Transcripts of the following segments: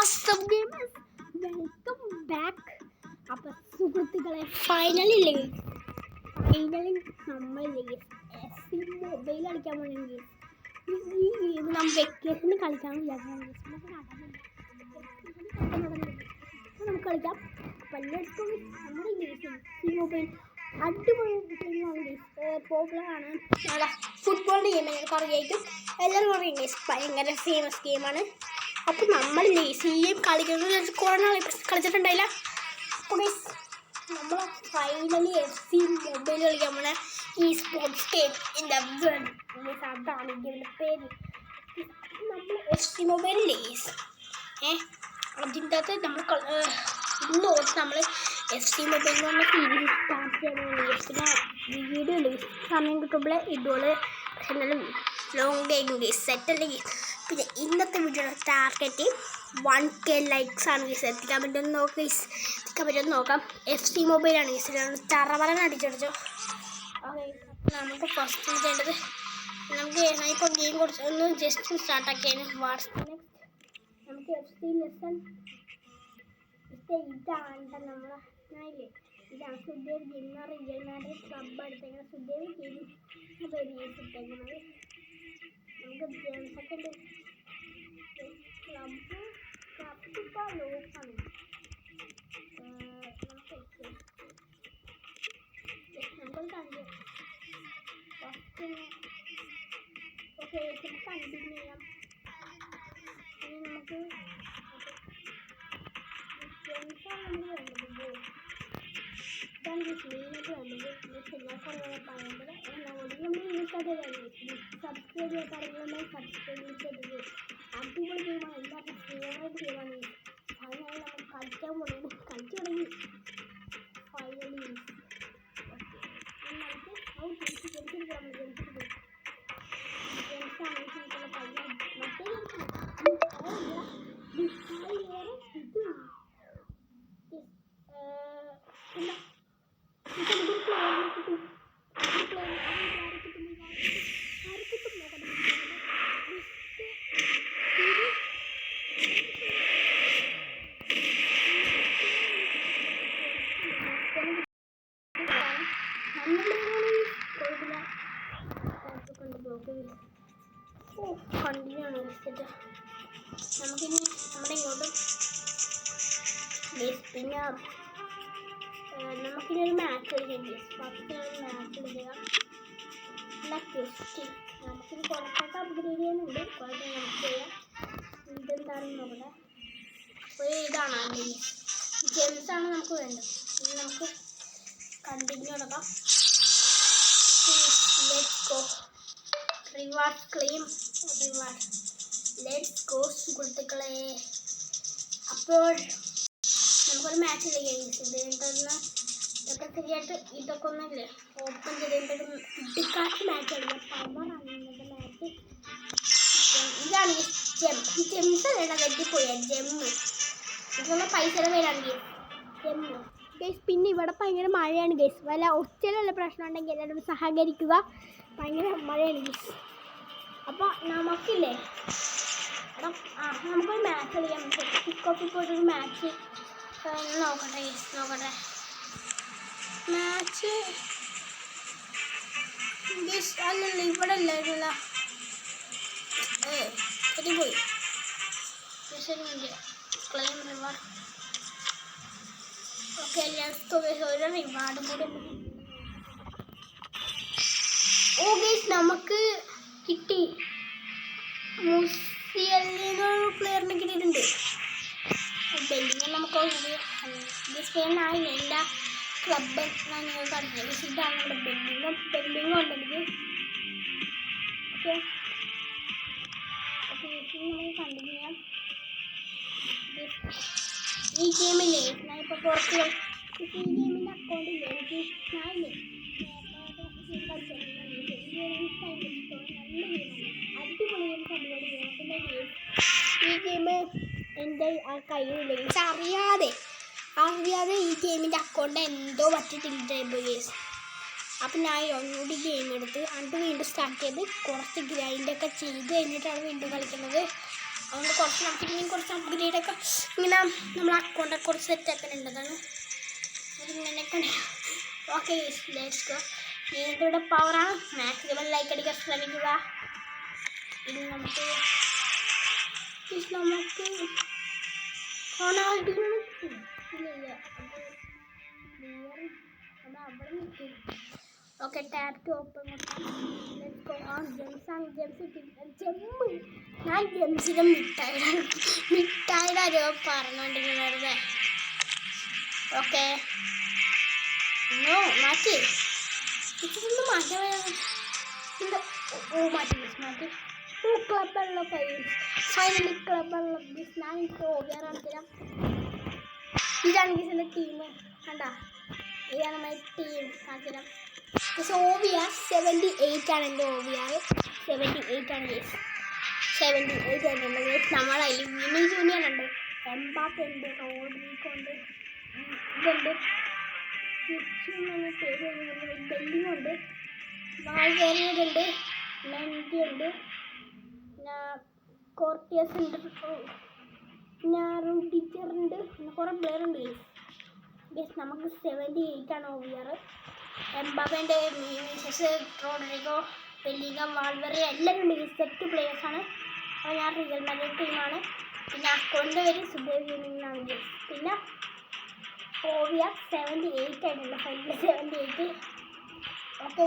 WhatsApp gamers welcome back. അപ്പോൾ സുഹൃത്തുക്കളെ, finally നമ്മൾ മൊബൈൽ കളിക്കാൻ പോകണമെങ്കിൽ ഈ ഗെയിം നമ്മൾ വെക്കേഷന് കളിക്കാൻ നമുക്ക് കളിക്കാം. അപ്പം എല്ലാവർക്കും നമ്മുടെ ഈ മൊബൈൽ അടിപൊളി ഗെയിമാണ്, പോപ്പുലറാണ്. നമ്മുടെ ഫുട്ബോളിൻ്റെ ഗെയിം നിങ്ങൾക്ക് അറിയായിരിക്കും, എല്ലാവരും പറയും ഗെയിം ഭയങ്കര ഫേമസ് ഗെയിമാണ്. അപ്പോൾ നമ്മൾ ലേസിയും കളിക്കുന്നത് കുറേ നാൾ കളിച്ചിട്ടുണ്ടായില്ല. അപ്പോൾ നമ്മൾ ഫൈനലി FC മൊബൈൽ കളിക്കാൻ പോണ ഈ സ്പോർട്സ് ഗെയിം അതാണ് ഇതിൻ്റെ പേര്. നമ്മൾ FC മൊബൈൽ ലേസ് അതിൻ്റെ അകത്ത് നമ്മൾ ഇന്ന് നമ്മൾ FC മൊബൈൽ എന്ന് പറഞ്ഞ സീരീസ് സ്റ്റാർട്ട് ചെയ്യാൻ പിന്നെ വീഡിയോ ലേസ് സമയം കിട്ടുമ്പോൾ ഇതുപോലെ ലോങ് ഗെയിം സെറ്റ് അല്ലെങ്കിൽ പിന്നെ ഇന്നത്തെ വീഡിയോയുടെ ടാർഗറ്റ് 1K ലൈക്സ് ആണ് ഗീസ്. എത്തിക്കാൻ പറ്റുമെന്ന് നോക്കാം. FC മൊബൈലാണ് ഗീസ്. ചറവറൻ അടിച്ചടിച്ചു. ഓക്കെ, നമുക്ക് ഫസ്റ്റ് ചെയ്യേണ്ടത് നമുക്ക് ഇപ്പോൾ ഗെയിം കുറച്ച് ഒന്ന് ജസ്റ്റ് സ്റ്റാർട്ടാക്കിയതിന് വാട്സ്ആപ്പ് നമുക്ക് FC ലെസൺ ഇതാണ് നമ്മളെ ഇതാണ് Sudev gamer real Madrid club എടുത്തേക്കുന്നത്. സുദേവ് ഗെയിം മൊബൈൽ ഇട്ടേക്കുന്നത്. നമുക്ക് ജെയിംസൊക്കെ ഉണ്ട്. ക്ലബ് ഇപ്പോൾ ലോക്കാണ്. നമുക്കൊരു കണ്ടു ഫസ്റ്റ് ഓക്കെ കണ്ടിന്യൂ ചെയ്യാം. ഇനി നമുക്ക് ജെയിംസാണ് നമ്മൾ വേണ്ടത്. ഇതാണ് മെയിനായിട്ട് വേണ്ടത്. എല്ലാവർക്കും പറയുന്നത് നമ്മൾ യൂസായിട്ട് സബ്സ്ക്രൈബ് ചെയ്യാൻ പറയുന്നത് സബ്സ്ക്രൈബ് ചെയ്തത് അടിപൊളി ഗെയിമാണ്. എല്ലാവർക്കും ഫേവറേറ്റ് ഗെയിമാണ്. അതിനായി നമ്മൾ കളിക്കാൻ പോകുന്നത് കളിച്ചു തുടങ്ങി ഫൈനലി കണ്ടിന്യൂ ആണ് വെച്ചിട്ട് നമുക്കിനി നമ്മുടെ ഇങ്ങോട്ടും പിന്നെ നമുക്കിനി ഒരു മാച്ച് കളിക്കാം. ഫസ്റ്റ് മാച്ച് കളിക്കാം. ക്വസ്റ്റ്യൻ നമുക്കിനി കുറച്ചൊക്കെ അപ്ഗ്രേഡ് ചെയ്യാനുണ്ട്. കുറച്ച് നമുക്ക് ചെയ്യാം. ഇതെന്താണെന്ന് നോക്കട്ടെ. ഒരു ഇതാണ് ജെംസാണ് നമുക്ക് വേണ്ടത്. ഇനി നമുക്ക് കണ്ടിന്യൂ നടക്കാം. Let's go. Reward claim reward. Let's go സുഹൃത്തുക്കളെ. അപ്പോൾ നമുക്കൊരു മാച്ച് കളിക്കാം. ഇതൊക്കെ ശരിയായിട്ട് ഇതൊക്കെ ഒന്നുമില്ലേ ഓപ്പൺ ചെയ്തിട്ടൊരു ഇടിക്കാത്ത മാച്ച് കളിക്കാം. പവറാണ് ഇന്നത്തെ മാച്ച്. ഇതാണ് ജെംസ് വേണം. വെട്ടിപ്പോയ ജെമ്മ് ഇതൊക്കെ പൈസയുടെ പേരാണ് ജെമ്മ് ഗൈസ്. പിന്നെ ഇവിടെ ഭയങ്കര മഴയാണ് ഗൈസ്. വല്ല ഒച്ചയിലുള്ള പ്രശ്നം ഉണ്ടെങ്കിൽ എല്ലാവരും സഹകരിക്കുക. ഭയങ്കര മഴയാണ് ഗൈസ്. അപ്പോൾ നമുക്കില്ലേ നമുക്കൊരു മാച്ച് കളിക്കാം. കിക്കോപ്പിൽ പോയിട്ടൊരു മാച്ച് നോക്കട്ടെ ഗൈസ്. മാച്ച് ഗൈസ് അല്ലല്ല ഇവിടെ ഇല്ലായിരുന്നില്ല. പോയി ക്ലെയിം റിവാർഡ്. ഓക്കെ, ഒരു റിവാർഡും കൂടി. ഓ ഗൈസ് നമുക്ക് കിട്ടി. മുസിയലിനൊരു പ്ലെയറിനെ കിട്ടിയിട്ടുണ്ട്. ബെല്ലിങ് നമുക്ക് ആയില്ല. എല്ലാ ക്ലബ് ഞാൻ നിങ്ങൾക്ക് അറിയില്ല. ഇതാണ് നമ്മുടെ ബെല്ലിങ്ങും ഉണ്ട് എനിക്ക്. ഓക്കെ ഓക്കെ നമുക്ക് കണ്ടിന്യൂ ചെയ്യാം. ഈ ഗെയിമില്ലേ ഞാൻ ഇപ്പോൾ കുറച്ച് ഈ ഗെയിമിൻ്റെ അക്കൗണ്ടില്ലേ എനിക്ക് ഞാനില്ലേ ഈ ഗെയിം എൻ്റെ ആ കയ്യിലില്ല. അറിയാതെ ഈ ഗെയിമിൻ്റെ അക്കൗണ്ട് എന്തോ പറ്റിയിട്ടില്ല ഗേസ്. അപ്പം ഞാൻ ഒന്നുകൂടി ഗെയിം എടുത്ത് വീണ്ടും സ്റ്റാർട്ട് ചെയ്ത് കുറച്ച് ഗ്രൈൻഡൊക്കെ ചെയ്ത് കഴിഞ്ഞിട്ടാണ് വീണ്ടും കളിക്കുന്നത്. അതുകൊണ്ട് കുറച്ച് നമുക്ക് ഇനിയും കുറച്ച് അപ്ഗ്രേഡൊക്കെ ഇങ്ങനെ നമ്മൾ അക്കൗണ്ടൊക്കെ കുറച്ച് സെറ്റാക്കാനുണ്ട്. അതാണ് അതിങ്ങനെയൊക്കെ. Okay let's go. ഇവിടെ പവറാണ്. മാക്സിമം ലൈക്ക് അടിക്കാൻ ശ്രമിക്കുക. ഇനി നമുക്ക് ഓക്കെ ടാപ്പ് ടു ഓപ്പൺ. ഞാൻ ജെംസിനും മിഠായിയുടെ അരവ് പറഞ്ഞുകൊണ്ടിരുന്നത്. ഓക്കെ നോ മാറ്റി ഇതൊന്ന് മാറ്റി മാറ്റി ക്ലബുള്ള പൈസ ഫൈനലി ക്ലബുള്ള ഞാൻ എനിക്ക് ഓവിയാറാണ് തരാം. ഇതാണെങ്കിൽ എൻ്റെ ടീം കണ്ട, ഇതാണ് നമ്മുടെ ടീം കാണിച്ചുതരാം. ഓവിയാർ 78 ആണ് എൻ്റെ ഓവിയാർ. 78 ആണ് ഗേസ്. 78 ആയിട്ടുണ്ട് ഗേസ്. നമ്മളതിൽ വിനി ജൂനിയർ ഉണ്ട്, എംബാപ്പെ ഉണ്ട്, റോഡ്രിഗോ ഉണ്ട്, ഇതുണ്ട്, പേര് ബെല്ലിംഗ് ഉണ്ട്, വാൾവേറിയുണ്ട്, മെൻഡി ഉണ്ട്, പിന്നെ കോർട്ടിയസ് ഉണ്ട്, പിന്നെ റുഡിജറുണ്ട്, പിന്നെ കുറേ പ്ലെയർ ഉണ്ട് ഗേസ്. നമുക്ക് 78 ആണ് ഓവിയാർ. എംബാപ്പേൻ്റെ വിനീഷ്യസ്, റോഡ്രിഗോ, ബെല്ലിംഗം, വാൾവേറി എല്ലാവരും ഉണ്ട് ഗേസ്. സെറ്റ് പ്ലെയേഴ്സാണ്. അപ്പോൾ ഞാൻ റിയൽ മാഡ്രിഡ് ടീമാണ്. പിന്നെ അക്കൗണ്ട് പേര് സുബേർ ഗെയിമിംഗ് ഗേസ്. പിന്നെ ഓവിയാർ 78 ആയിട്ടുണ്ട്. ഫൈനൽ 78. ഓക്കെ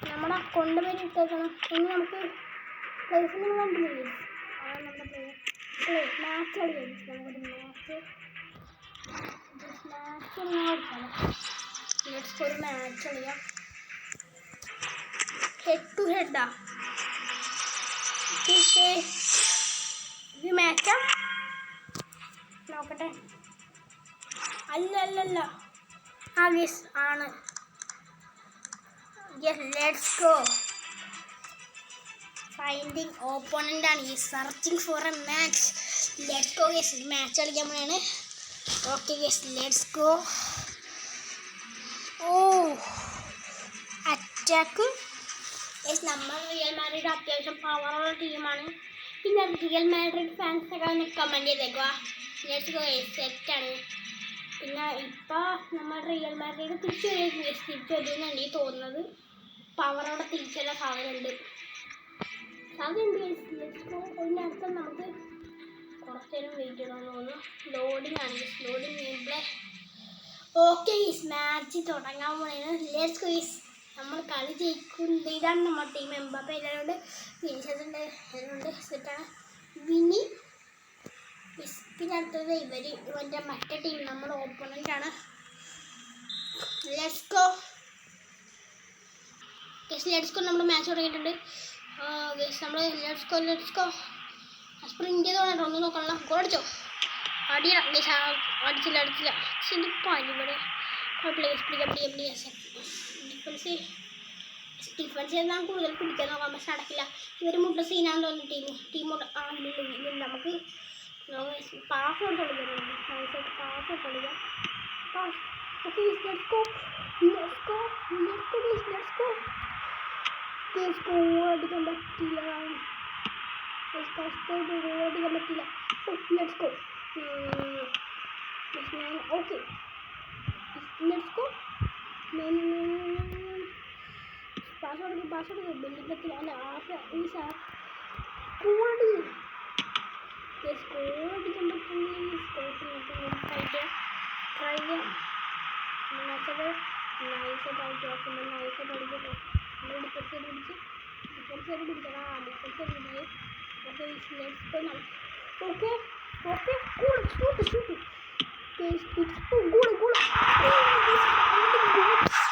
നമ്മുടെ അക്കൗണ്ട് പേര് ഇട്ടേക്കണം. ഇനി നമുക്ക് പ്ലേസിന് കണ്ടില്ലേ ഗേസ്. അതാണ് നമ്മുടെ പ്ലേ മാച്ച് കളിക്കാം. നമുക്കൊരു മാച്ച് ഒരു മാച്ച് കളിക്കാം. ഹെഡ് ടു ഹെഡാ ഇത് മാച്ചാ നോക്കട്ടെ. അല്ല ആ ഗേസ് ആണ്. Let's go. ഫൈൻഡിങ് ഓപ്പോണൻ്റ് ആണ് ഈ searching for a match. Let's go guys. Match കളിക്കാൻ പോലെയാണ്. Okay guys let's go. Oh attack guys. നമ്മൾ റിയൽ മാഡ്രിഡ് അത്യാവശ്യം പവറുള്ള ടീമാണ്. പിന്നെ റിയൽ മാഡ്രിഡ് ഫാൻസൊക്കെ ഒന്ന് കമൻറ്റ് ചെയ്തേക്കുക. Let's go guys. സെറ്റാണ്. പിന്നെ ഇപ്പോൾ നമ്മൾ റിയൽ മാഡ്രിഡ് തിരിച്ചു വരുമെന്നാണ് എനിക്ക് തോന്നുന്നത്. പവറോടെ തിരിച്ചുള്ള സാധ്യതയുണ്ട് ഗേസ്. Let's go. അതിൻ്റെ അടുത്ത് നമുക്ക് കുറച്ച് നേരം വെയിറ്റ് ചെയ്യണമെന്ന് തോന്നുന്നു. ലോഡിംഗ് ആണ് guys. Loading game play. Okay guys match തുടങ്ങാൻ പോലെയാണ്. Let's go guys. നമ്മൾ കളി ജയിക്കുന്നത്. ഇതാണ് നമ്മുടെ ടീം. എംബാപ്പെ എല്ലാവരുണ്ട്, വിനീഷ്യസ് ഉണ്ട്, എല്ലാവരുണ്ട്. സെറ്റാണ് വിനി. പിന്നെ അടുത്തത് ഇവൻ്റെ മറ്റേ ടീം നമ്മുടെ ഓപ്പോണൻ്റ് ആണ്. Let's go guys. Let's go. നമ്മുടെ മാച്ച് തുടങ്ങിയിട്ടുണ്ട് ഗേസ്. നമ്മൾ ലെറ്റ്സ് ഗോ സ്പ്രിൻറ്റ് ചെയ്തോളാം. ഒന്ന് നോക്കണം. ഗോൾ അടിച്ചോ? അടിയണം ഗേസ്. അടിച്ചില്ല. ഇത് പരിപാടി കുഴപ്പമില്ല ഗേസ്. ഡിഫൻസ് ചെയ്താൽ കൂടുതൽ പിടിക്കാൻ നോക്കാം. പക്ഷെ അടക്കില്ല. ഇവർ മുട്ട സീനാന്ന് തോന്നുന്നു. ടീം നമുക്ക് പാസ് കളിക്കാം. പാസ് കളിക്കാം. Okay let's go. അടിക്കാൻ പറ്റില്ല. ഓടിക്കാൻ പറ്റില്ല. Let's go. Okay let's go. Pass കൊടുക്കും ബിൽഡിംഗത്തിൽ. അല്ല ഈ സാർ കോടി അടിക്കാൻ പറ്റുന്ന ട്രൈ ചെയ്യാം. നൈസായിട്ട് ഓക്കുമ്പോൾ നൈസായിട്ട് അടിക്കട്ടെ. നമ്മൾ ഡിഫൻസ് ചെയ്ത് പിടിക്കണം. ഡിഫൻസ് ചെയ്ത് പിടിക്കുക. Okay let's go. Okay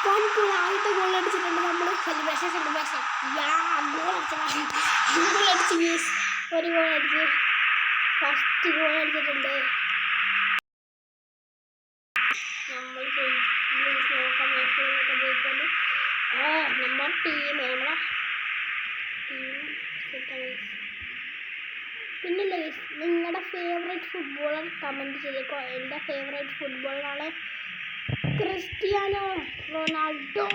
shoot ആദ്യത്തെ ഗോൾ അടിച്ചിട്ടുണ്ട് നമ്മൾ. സെലിബ്രേഷൻ ഗോൾ അടിച്ച് ഗേസ്. ഒരു ഗോൾ അടിച്ച് ഫസ്റ്റ് ഗോൾ അടിച്ചിട്ടുണ്ട്. നമ്മൾ നോക്കാം ജയിക്കൊണ്ട്. നമ്മുടെ ടീം സെറ്റാണ്. പിന്നെ ഗൈസ് നിങ്ങളുടെ ഫേവറേറ്റ് ഫുട്ബോളർ കമൻറ്റ് ചെയ്തേക്കോ. എൻ്റെ ഫേവറേറ്റ് ഫുട്ബോളറാണ് ക്രിസ്ത്യാനോ റൊണാൾഡോ.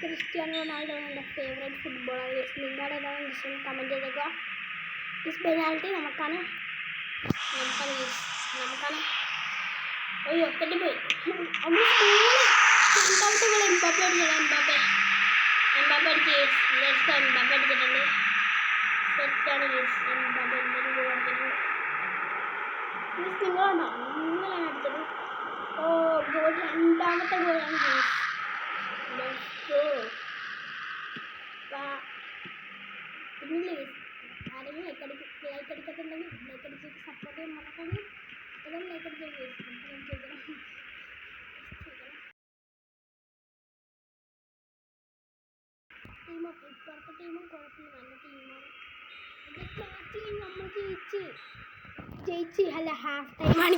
ക്രിസ്ത്യാനോ റൊണാൾഡോ ആണ് എൻ്റെ ഫേവറേറ്റ് ഫുട്ബോളർ. നിങ്ങളുടെ ഏതാണ് ഇഷ്ടം കമൻറ്റ് ചെയ്തേക്കുക. പെനാൽറ്റി നമുക്കാണ്. അയ്യോ തെറ്റിപ്പോയി. രണ്ടാമത്തെ ഗോൾ എംബാപ്പെ അടിച്ചിട്ടുണ്ട്. എംബാപ്പെ അടിച്ചിട്ടുണ്ട്. സെറ്റാണ് എംബാപ്പെ ഗോൾ അടിച്ചിട്ടുണ്ട്. നിങ്ങളുണ്ടോ അങ്ങനെയാണ് അടിച്ചത്. ഗോൾ രണ്ടാമത്തെ ഗോളാണ്. പിന്നില്ലേ ആരെങ്കിലും ലൈക്ക് അടിക്കത്തുണ്ടെങ്കിൽ ലൈക്ക് അടിച്ചിട്ട് സപ്പോർട്ട് ചെയ്യാൻ മറക്കാതെ എല്ലാവരും ലൈക്ക് അടിച്ചാൽ ടീമോ ഇപ്പോഴത്തെ ടീമും കുഴപ്പമില്ല, നല്ല ടീമാണ്. നമ്മൾ ജയിച്ച് അല്ല ഹാഫ് ടൈമാണ്.